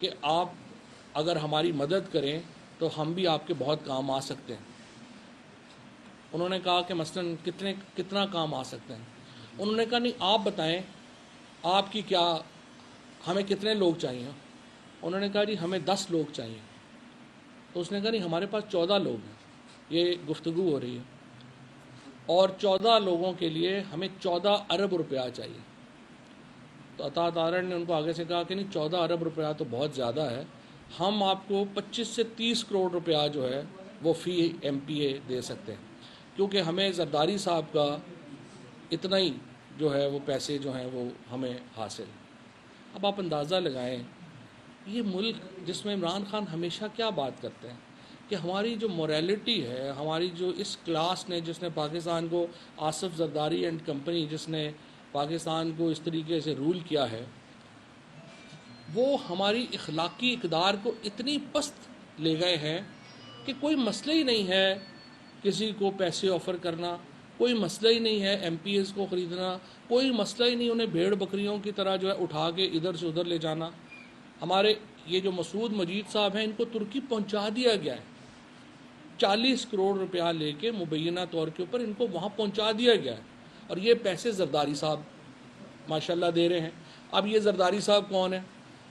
کہ آپ اگر ہماری مدد کریں تو ہم بھی آپ کے بہت کام آ سکتے ہیں۔ انہوں نے کہا کہ مثلاً کتنا کام آ سکتے ہیں۔ انہوں نے کہا نہیں آپ بتائیں آپ کی کیا، ہمیں کتنے لوگ چاہیے۔ انہوں نے کہا جی ہمیں 10 لوگ چاہیے۔ تو اس نے کہا نہیں ہمارے پاس 14 لوگ ہیں، یہ گفتگو ہو رہی ہے، اور 14 لوگوں کے لیے ہمیں 14 ارب روپیہ چاہیے۔ تو عطا تارڑ نے ان کو آگے سے کہا کہ نہیں 14 ارب روپیہ تو بہت زیادہ ہے، ہم آپ کو 25 سے 30 کروڑ روپیہ جو ہے وہ فی ایم پی اے دے سکتے ہیں، کیونکہ ہمیں زرداری صاحب کا اتنا ہی جو ہے وہ پیسے جو ہیں وہ ہمیں حاصل۔ اب آپ اندازہ لگائیں یہ ملک جس میں عمران خان ہمیشہ کیا بات کرتے ہیں کہ ہماری جو موریلٹی ہے، ہماری جو اس کلاس نے جس نے پاکستان کو، آصف زرداری اینڈ کمپنی جس نے پاکستان کو اس طریقے سے رول کیا ہے، وہ ہماری اخلاقی اقدار کو اتنی پست لے گئے ہیں کہ کوئی مسئلہ ہی نہیں ہے کسی کو پیسے آفر کرنا، کوئی مسئلہ ہی نہیں ہے ایم پی ایز کو خریدنا، کوئی مسئلہ ہی نہیں انہیں بھیڑ بکریوں کی طرح جو ہے اٹھا کے ادھر سے ادھر لے جانا۔ ہمارے یہ جو مسعود مجید صاحب ہیں ان کو ترکی پہنچا دیا گیا ہے، 40 کروڑ روپیہ لے کے مبینہ طور کے اوپر ان کو وہاں پہنچا دیا گیا ہے، اور یہ پیسے زرداری صاحب ماشاءاللہ دے رہے ہیں۔ اب یہ زرداری صاحب کون ہیں؟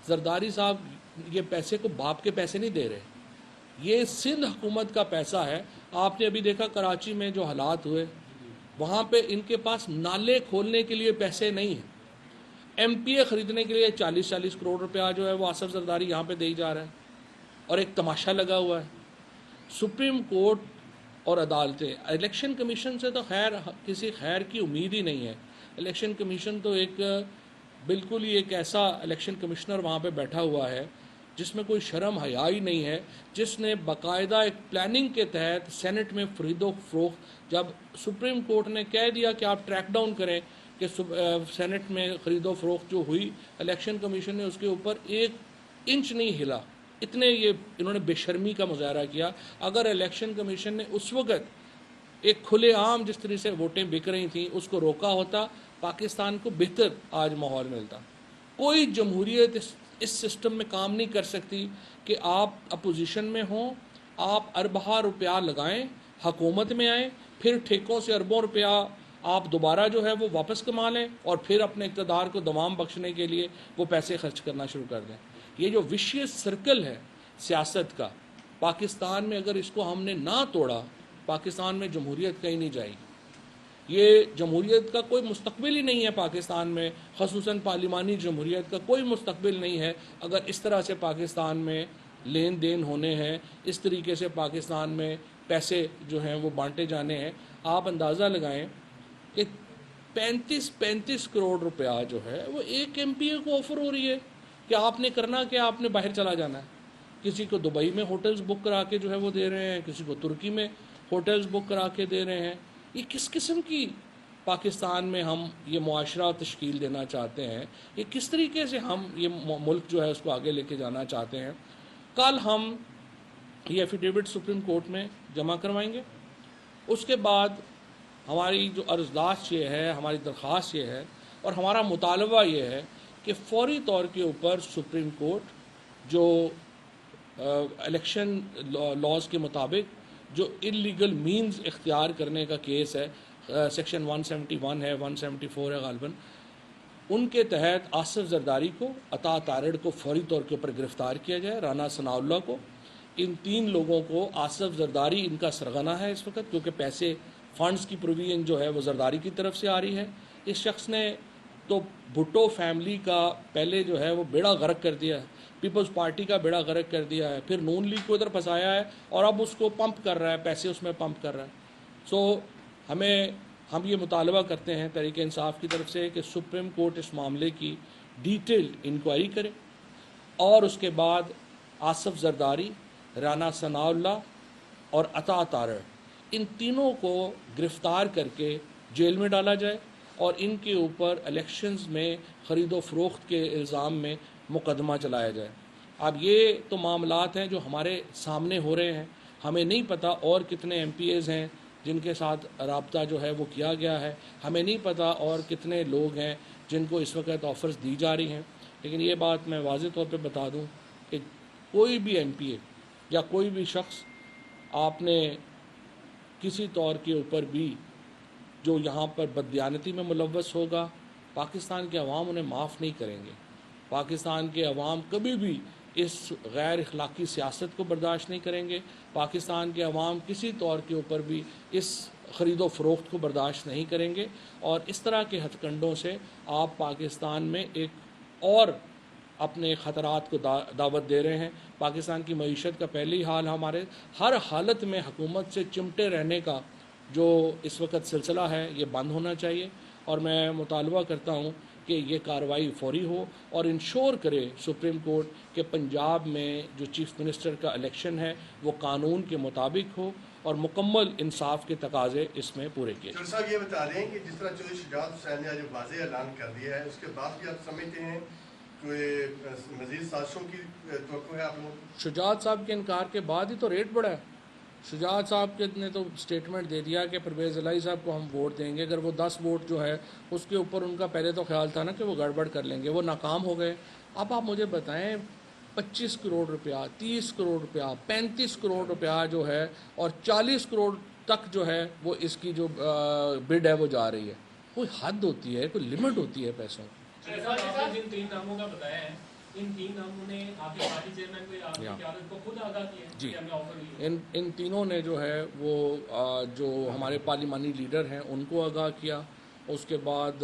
زرداری صاحب یہ پیسے کو باپ کے پیسے نہیں دے رہے، یہ سندھ حکومت کا پیسہ ہے۔ آپ نے ابھی دیکھا کراچی میں جو حالات ہوئے، وہاں پہ ان کے پاس نالے کھولنے کے لیے پیسے نہیں ہیں، ایم پی اے خریدنے کے لیے 40 کروڑ روپیہ جو ہے وہ آصف زرداری یہاں پہ دے جا رہا ہے، اور ایک تماشا لگا ہوا ہے۔ سپریم کورٹ اور عدالتیں، الیکشن کمیشن سے تو خیر کسی خیر کی امید ہی نہیں ہے۔ الیکشن کمیشن تو ایک بالکل ہی ایک ایسا الیکشن کمشنر وہاں پہ بیٹھا ہوا ہے جس میں کوئی شرم حیا ہی نہیں ہے، جس نے باقاعدہ ایک پلاننگ کے تحت سینٹ میں خرید و فروخت، جب سپریم کورٹ نے کہہ دیا کہ آپ ٹریک ڈاؤن کریں کہ سینٹ میں خرید و فروخت جو ہوئی، الیکشن کمیشن نے اس کے اوپر 1 انچ نہیں ہلا، اتنے یہ انہوں نے بے شرمی کا مظاہرہ کیا۔ اگر الیکشن کمیشن نے اس وقت ایک کھلے عام جس طرح سے ووٹیں بک رہی تھیں اس کو روکا ہوتا، پاکستان کو بہتر آج ماحول ملتا۔ کوئی جمہوریت اس سسٹم میں کام نہیں کر سکتی کہ آپ اپوزیشن میں ہوں، آپ اربہ روپیہ لگائیں، حکومت میں آئیں، پھر ٹھیکوں سے اربوں روپیہ آپ دوبارہ جو ہے وہ واپس کما لیں، اور پھر اپنے اقتدار کو دوام بخشنے کے لیے وہ پیسے خرچ کرنا شروع کر دیں۔ یہ جو وشیس سرکل ہے سیاست کا پاکستان میں، اگر اس کو ہم نے نہ توڑا، پاکستان میں جمہوریت کہیں نہیں جائے گی۔ یہ جمہوریت کا کوئی مستقبل ہی نہیں ہے پاکستان میں، خصوصاً پارلیمانی جمہوریت کا کوئی مستقبل نہیں ہے اگر اس طرح سے پاکستان میں لین دین ہونے ہیں، اس طریقے سے پاکستان میں پیسے جو ہیں وہ بانٹے جانے ہیں۔ آپ اندازہ لگائیں کہ 35 کروڑ روپیہ جو ہے وہ ایک ایم پی اے کو آفر ہو رہی ہے کہ آپ نے کرنا کہ آپ نے باہر چلا جانا ہے۔ کسی کو دبئی میں ہوٹلز بک کرا کے جو ہے وہ دے رہے ہیں، کسی کو ترکی میں ہوٹلز بک کرا کے دے رہے ہیں۔ یہ کس قسم کی پاکستان میں ہم یہ معاشرہ تشکیل دینا چاہتے ہیں؟ یہ کس طریقے سے ہم یہ ملک جو ہے اس کو آگے لے کے جانا چاہتے ہیں؟ کل ہم یہ ایفیڈیوٹ سپریم کورٹ میں جمع کروائیں گے۔ اس کے بعد ہماری جو عرضداشت یہ ہے، ہماری درخواست یہ ہے، اور ہمارا مطالبہ یہ ہے کہ فوری طور کے اوپر سپریم کورٹ جو الیکشن لاز کے مطابق جو انلیگل مینز اختیار کرنے کا کیس ہے، سیکشن 171 ہے، 174 ہے غالباً، ان کے تحت آصف زرداری کو، عطا تارڑ کو فوری طور کے اوپر گرفتار کیا جائے، رانا ثناء اللہ کو، ان 3 لوگوں کو۔ آصف زرداری ان کا سرغنہ ہے اس وقت، کیونکہ پیسے فنڈز کی پروویژن جو ہے وہ زرداری کی طرف سے آ رہی ہے۔ اس شخص نے تو بھٹو فیملی کا پہلے جو ہے وہ بیڑا غرق کر دیا ہے، پیپلز پارٹی کا بیڑا غرق کر دیا ہے، پھر نون لیگ کو ادھر پھنسایا ہے، اور اب اس کو پمپ کر رہا ہے، پیسے اس میں پمپ کر رہا ہے۔ ہم یہ مطالبہ کرتے ہیں تحریک انصاف کی طرف سے کہ سپریم کورٹ اس معاملے کی ڈیٹیلڈ انکوائری کرے، اور اس کے بعد آصف زرداری، رانا ثناء اللہ اور عطا تارڑ، ان تینوں کو گرفتار کر کے جیل میں ڈالا جائے، اور ان کے اوپر الیکشنز میں خرید و فروخت کے الزام میں مقدمہ چلایا جائے۔ اب یہ تو معاملات ہیں جو ہمارے سامنے ہو رہے ہیں، ہمیں نہیں پتہ اور کتنے ایم پی ایز ہیں جن کے ساتھ رابطہ جو ہے وہ کیا گیا ہے، ہمیں نہیں پتہ اور کتنے لوگ ہیں جن کو اس وقت آفرز دی جا رہی ہیں، لیکن یہ بات میں واضح طور پہ بتا دوں کہ کوئی بھی MP یا کوئی بھی شخص آپ نے کسی طور کے اوپر بھی جو یہاں پر بددیانتی میں ملوث ہوگا، پاکستان کے عوام انہیں معاف نہیں کریں گے. پاکستان کے عوام کبھی بھی اس غیر اخلاقی سیاست کو برداشت نہیں کریں گے. پاکستان کے عوام کسی طور کے اوپر بھی اس خرید و فروخت کو برداشت نہیں کریں گے. اور اس طرح کے ہتھ کنڈوں سے آپ پاکستان میں ایک اور اپنے خطرات کو دعوت دے رہے ہیں. پاکستان کی معیشت کا پہلے ہی حال ہمارے ہر حالت میں حکومت سے چمٹے رہنے کا جو اس وقت سلسلہ ہے یہ بند ہونا چاہیے. اور میں مطالبہ کرتا ہوں کہ یہ کارروائی فوری ہو اور انشور کرے سپریم کورٹ کہ پنجاب میں جو چیف منسٹر کا الیکشن ہے وہ قانون کے مطابق ہو اور مکمل انصاف کے تقاضے اس میں پورے کیے. ڈاکٹر صاحب یہ بتا دیں کہ جس طرح چودھری شجاعت حسین نے آج واضح اعلان کر دیا ہے، اس کے بعد بھی آپ سمجھتے ہیں کوئی مزید سازشوں کی توقع ہے آپ لوگوں کو؟ شجاعت صاحب کے انکار کے بعد ہی تو ریٹ بڑھا ہے. شجاعت صاحب نے تو سٹیٹمنٹ دے دیا کہ پرویز الہی صاحب کو ہم ووٹ دیں گے. اگر وہ 10 ووٹ جو ہے اس کے اوپر ان کا پہلے تو خیال تھا نا کہ وہ گڑبڑ کر لیں گے، وہ ناکام ہو گئے. اب آپ مجھے بتائیں 25 کروڑ روپیہ، 30 کروڑ روپیہ، 35 کروڑ روپیہ جو ہے اور 40 کروڑ تک جو ہے وہ اس کی جو بڈ ہے وہ جا رہی ہے. کوئی حد ہوتی ہے، کوئی لمٹ ہوتی ہے پیسوں کی. جن 3 ناموں کا بتایا ہے، ان 3 ناموں نے آپ کے پارٹی چیئرمین کو آپ کی قیادت کو خود آگاہ کیا جی، کہ ہمیں آفر ملی. ان تینوں نے جو ہے وہ جو ہمارے پارلیمانی لیڈر ہیں ان کو آگاہ کیا. اس کے بعد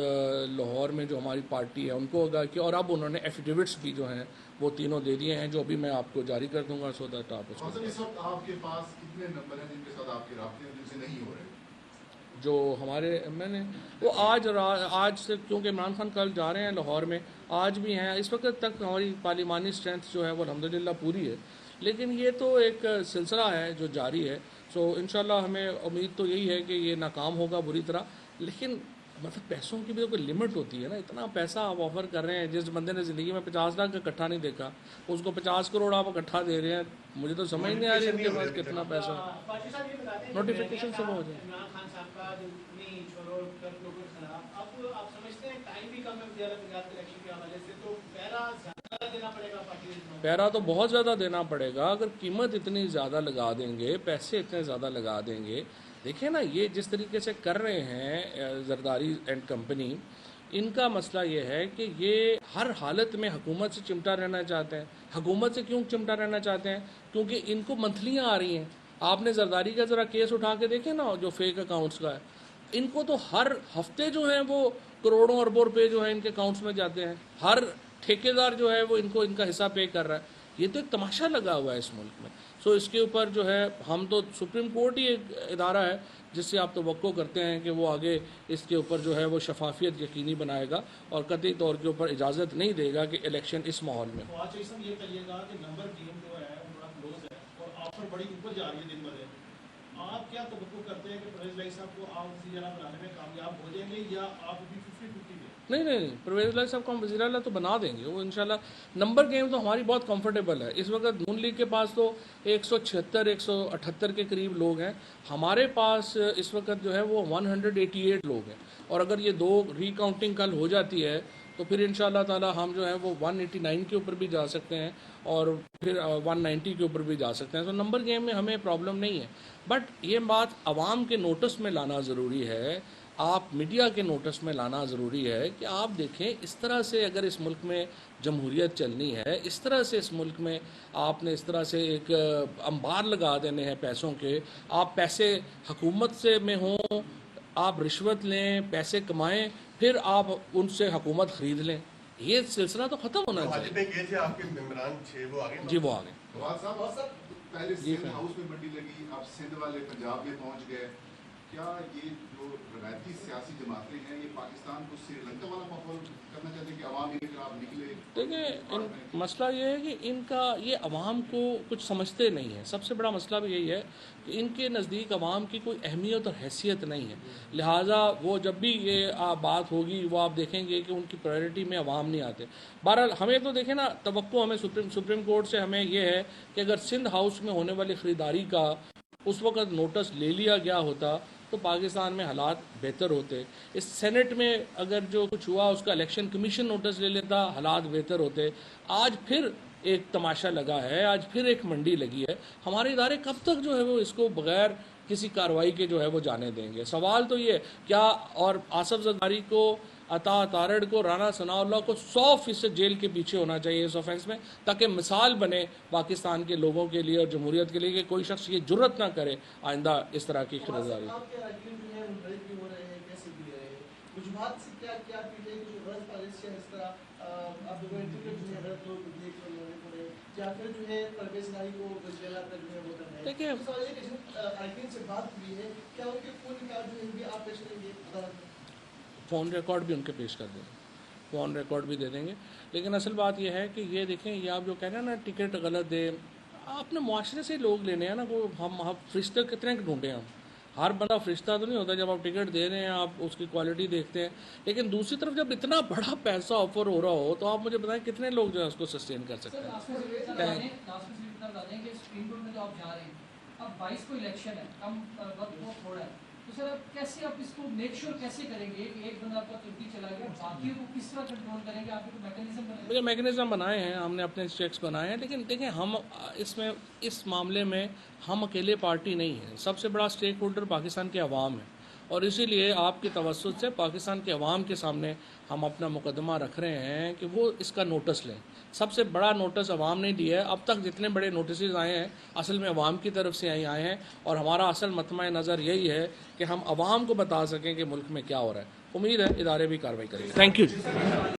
لاہور میں جو ہماری پارٹی ہے ان کو آگاہ کیا. اور اب انہوں نے ایفیڈیوٹس بھی جو ہیں وہ تینوں دے دیے ہیں جو ابھی میں آپ کو جاری کر دوں گا. سو دیٹ آپ اس اس وقت آپ کے پاس کتنے نمبر ہیں جن کے ساتھ آپ کے رابطے ہیں جن سے نہیں ہو رہے؟ جو ہمارے میں نے وہ آج سے، کیونکہ عمران خان کل جا رہے ہیں لاہور میں، آج بھی ہیں. اس وقت تک ہماری پارلیمانی اسٹرینتھ جو ہے وہ الحمدللہ پوری ہے. لیکن یہ تو ایک سلسلہ ہے جو جاری ہے. سو انشاءاللہ ہمیں امید تو یہی ہے کہ یہ ناکام ہوگا بری طرح. لیکن مطلب پیسوں کی بھی کوئی لمٹ ہوتی ہے نا. اتنا پیسہ آپ آفر کر رہے ہیں، جس بندے نے زندگی میں 50 لاکھ اکٹھا نہیں دیکھا اس کو 50 کروڑ آپ اکٹھا دے رہے ہیں. مجھے تو سمجھ نہیں آ رہی ان کے پاس کتنا پیسہ. نوٹیفیکیشن صبح ہو جائے. عمران خان صاحب کا جو اتنی چھوڑو لوگوں کے خلاف، اب آپ سمجھتے ہیں ٹائم بھی کم ہے وزیر پنجاب کے الیکشن کے حوالے سے، تو پیرا زیادہ دینا پڑے گا پارٹی میں؟ پیرا تو بہت زیادہ دینا پڑے گا. اگر قیمت اتنی زیادہ لگا دیں گے، پیسے اتنے زیادہ لگا دیں گے. دیکھیں نا یہ جس طریقے سے کر رہے ہیں زرداری اینڈ کمپنی، ان کا مسئلہ یہ ہے کہ یہ ہر حالت میں حکومت سے چمٹا رہنا چاہتے ہیں. حکومت سے کیوں چمٹا رہنا چاہتے ہیں؟ کیونکہ ان کو منتھلیاں آ رہی ہیں. آپ نے زرداری کا ذرا کیس اٹھا کے دیکھیں نا جو فیک اکاؤنٹس کا ہے. ان کو تو ہر ہفتے جو ہیں وہ کروڑوں اربوں روپے جو ہیں ان کے اکاؤنٹس میں جاتے ہیں. ہر ٹھیکیدار جو ہے وہ ان کا حصہ پے کر رہا ہے. یہ تو ایک تماشا لگا ہوا ہے اس ملک میں. سو اس کے اوپر جو ہے ہم تو سپریم کورٹ ہی ایک ادارہ ہے جس سے آپ توقع کرتے ہیں کہ وہ آگے اس کے اوپر جو ہے وہ شفافیت یقینی بنائے گا اور قطعی طور کے اوپر اجازت نہیں دے گا کہ الیکشن اس ماحول میں. یہ کہیے گا کہ نمبر گیم جو ہے وہ بڑا کلوز ہے اور آفر بڑی اوپر جا رہی ہے دن بدن. آپ کیا توقع کرتے ہیں کہ پرویز الہی صاحب کو آپ وزیر اعلیٰ بنانے میں کامیاب ہو جائیں گے یا آپ بھی 50-50 گے؟ نہیں، پرویز الہی صاحب کو ہم وزیر اعلیٰ تو بنا دیں گے. وہ انشاءاللہ نمبر گیم تو ہماری بہت کمفرٹیبل ہے. اس وقت نون لیگ کے پاس تو 176-178 کے قریب لوگ ہیں. ہمارے پاس اس وقت جو ہے وہ 188 لوگ ہیں. اور اگر یہ 2 ری کاؤنٹنگ کل ہو جاتی ہے تو پھر انشاءاللہ تعالی ہم جو ہے وہ 189 کے اوپر بھی جا سکتے ہیں اور پھر 190 کے اوپر بھی جا سکتے ہیں. تو نمبر گیم میں ہمیں پرابلم نہیں ہے. بٹ یہ بات عوام کے نوٹس میں لانا ضروری ہے، آپ میڈیا کے نوٹس میں لانا ضروری ہے کہ آپ دیکھیں اس طرح سے اگر اس ملک میں جمہوریت چلنی ہے، اس طرح سے اس ملک میں آپ نے اس طرح سے ایک انبار لگا دینے ہیں پیسوں کے. آپ پیسے حکومت سے میں ہوں، آپ رشوت لیں، پیسے کمائیں، پھر آپ ان سے حکومت خرید لیں. یہ سلسلہ تو ختم ہونا چاہیے. گئے تھے آپ کے ممبران 6 وہ آگے؟ جی وہ آگے. فواد صاحب پہلے سندھ ہاؤس میں منڈی لگی، اب سندھ والے پنجاب میں پہنچ گئے. کیا یہ جو روایتی سیاسی جماعتیں ہیں یہ پاکستان کو سری لنکا والا ماحول کرنا چاہتے ہیں کہ عوام انقلاب نکلے؟ دیکھیں مسئلہ یہ ہے کہ ان کا یہ عوام کو کچھ سمجھتے نہیں ہیں. سب سے بڑا مسئلہ بھی یہی ہے کہ ان کے نزدیک عوام کی کوئی اہمیت اور حیثیت نہیں ہے. لہٰذا وہ جب بھی یہ بات ہوگی وہ آپ دیکھیں گے کہ ان کی پرائرٹی میں عوام نہیں آتے. بہرحال ہمیں تو دیکھیں نا توقع ہمیں سپریم کورٹ سے ہمیں یہ ہے کہ اگر سندھ ہاؤس میں ہونے والی خریداری کا اس وقت نوٹس لے لیا گیا ہوتا تو پاکستان میں حالات بہتر ہوتے. اس سینٹ میں اگر جو کچھ ہوا اس کا الیکشن کمیشن نوٹس لے لیتا، حالات بہتر ہوتے. آج پھر ایک تماشا لگا ہے، آج پھر ایک منڈی لگی ہے. ہمارے ادارے کب تک جو ہے وہ اس کو بغیر کسی کارروائی کے جو ہے وہ جانے دیں گے؟ سوال تو یہ کیا، اور آصف زرداری کو، عطا تارڑ کو، رانا ثناء اللہ کو 100% جیل کے پیچھے ہونا چاہیے اس آفینس میں، تاکہ مثال بنے پاکستان کے لوگوں کے لیے اور جمہوریت کے لیے کہ کوئی شخص یہ جرت نہ کرے آئندہ اس طرح کی خریداری. آپ کے اراکین جو ہیں منفرد بھی ہو رہے ہیں، کیسے بھی رہے ہیں وجوہات سے، کیا پیٹے کی جو غلط پالیسیاں اس طرح اب جو ہے غلط لوگ دیکھ رہے پڑے، یا پھر جو ہے پرویز الہی کو وزیر اعلیٰ جو ہے وہ کرنا ہے. دیکھیں سوال یہ کہ جن اراکین سے بات ہوئی ہے، کیا ان کے فون ریکارڈ جو ہے بھی آپ پیش کریں گے عدالت میں؟ فون ریکارڈ بھی ان کے پیش کر دیں گے، فون ریکارڈ بھی دے دیں گے. لیکن اصل بات یہ ہے کہ یہ دیکھیں، یہ آپ جو کہہ رہے ہیں نا ٹکٹ غلط دے، آپ نے معاشرے سے لوگ لینے ہیں نا. وہ ہم فرشتہ کتنے ڈھونڈے ہم، ہر بندہ فرشتہ تو نہیں ہوتا. جب آپ ٹکٹ دے رہے ہیں آپ اس کی کوالٹی دیکھتے ہیں. لیکن دوسری طرف جب اتنا بڑا پیسہ آفر ہو رہا ہو تو آپ مجھے بتائیں کتنے لوگ جو ہے اس کو سسٹین کر سکتے ہیں. سپریم کورٹ میں جو آپ جا رہے ہیں، اب 22 کو الیکشن ہے، کم وقت بہت تھوڑا ہے، تو سر آپ کیسے آپ اس کو میک شور کیسے کریں گے کہ ایک بندہ آپ کا ترکی چلا گیا، باقیوں کو کس طرح کنٹرول کریں گے؟ آپ کو میکینزم بنائیں گے؟ میکینزم بنائے ہیں ہم نے، اپنے چیکس بنائے ہیں. لیکن دیکھیں ہم اس معاملے میں ہم اکیلے پارٹی نہیں ہیں. سب سے بڑا اسٹیک ہولڈر پاکستان کے عوام ہے، اور اسی لیے آپ کے توسط سے پاکستان کے عوام کے سامنے ہم اپنا مقدمہ رکھ رہے ہیں کہ وہ اس کا نوٹس لیں. سب سے بڑا نوٹس عوام نے دیا ہے. اب تک جتنے بڑے نوٹسز آئے ہیں اصل میں عوام کی طرف سے آئے ہیں، اور ہمارا اصل مطمع نظر یہی ہے کہ ہم عوام کو بتا سکیں کہ ملک میں کیا ہو رہا ہے. امید ہے ادارے بھی کارروائی کریں گے. Thank you.